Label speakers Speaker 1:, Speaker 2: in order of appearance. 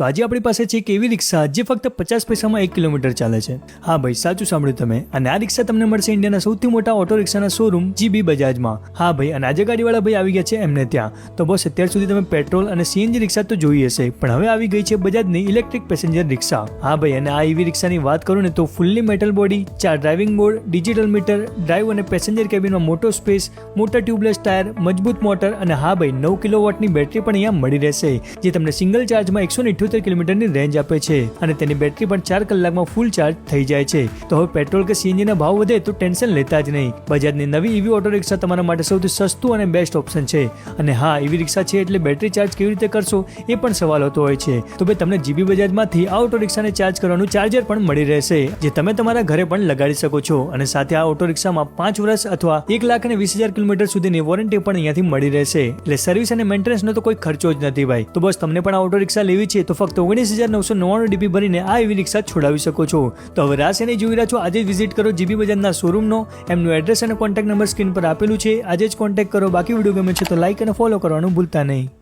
Speaker 1: તો આજે આપણી પાસે છે એક એવી રિક્ષા જે ફક્ત 50 પૈસામાં 1 કિલોમીટર ચાલે છે. હા ભાઈ, સાચું સાંભળ્યું તમે. અને આ રિક્ષા તમને મળશે ઇન્ડિયાના સૌથી મોટા ઓટો રિક્ષાના શોરૂમ જીબી બજાજમાં. હા ભાઈ, અને આજે ગાડીવાળા ભાઈ આવી ગયા છે એમને ત્યાં. તો બસ અત્યાર સુધી તમે પેટ્રોલ અને સીએનજી રિક્ષા તો જોઈ હશે, પણ હવે આવી ગઈ છે બજાજની ઇલેક્ટ્રિક પેસેન્જર રિક્ષા. હા ભાઈ, અને આ એવી રિક્ષાની વાત કરું ને તો fully metal body, 4 driving board, digital meter, drive અને પેસેન્જર કેબિનમાં મોટો સ્પેસ, મોટા ટ્યુબલેસ ટાયર, મજબૂત મોટર અને હા ભાઈ 9 કિલોવોટની બેટરી પણ અહીંયા મળી રહેશે, જે તમને સિંગલ ચાર્જમાં 178 કિલોમીટરની રેન્જ આપે છે અને તેની બેટરી પણ 4 કલાકમાં ફૂલ ચાર્જ થઈ જાય છે. તો હવે પેટ્રોલ કે સીએનજી ના ભાવ વધે તો ટેન્શન લેતા જ નહીં. બજાજની નવી ઈવી ઓટો રિક્ષા તમારા માટે સૌથી સસ્તું અને બેસ્ટ ઓપ્શન છે. અને હા, ઈવી રિક્ષા છે એટલે બેટરી ચાર્જ કેવી રીતે કરશો એ પણ સવાલ હોતો હોય છે. તો ભાઈ તમને જીબી બજાજમાંથી આ ઓટો રિક્ષાને ચાર્જ કરવાનું ચાર્જર પણ મળી રહેશે, જે તમે તમારા ઘરે પણ લગાડી શકો છો. અને સાથે આ ઓટો રિક્ષામાં 5 વર્ષ અથવા 1,20,000 કિલોમીટર સુધીની વોરંટી પણ અહીંયાથી મળી રહેશે. એટલે સર્વિસ અને મેન્ટેનન્સનો તો કોઈ ખર્ચો જ નથી ભાઈ. તો બસ તમને પણ આ ઓટો રિક્ષા લેવી છે તો ફક્ત 19,999 ડીપી ભરીને આ એવી રિક્ષા છોડાવી શકો છો. તો હવે રાહ શેની જોઈ રહ્યા છો? આજે જ વિઝિટ કરો જીબી બજાજના શોરૂમનો. એમનું એડ્રેસ અને કોન્ટેક્ટ નંબર સ્ક્રીન પર આપેલું છે. આજે જ કોન્ટેક્ટ કરો. બાકી વિડીયો ગમે છે તો લાઈક અને ફોલો કરવાનું ભૂલતા નહીં.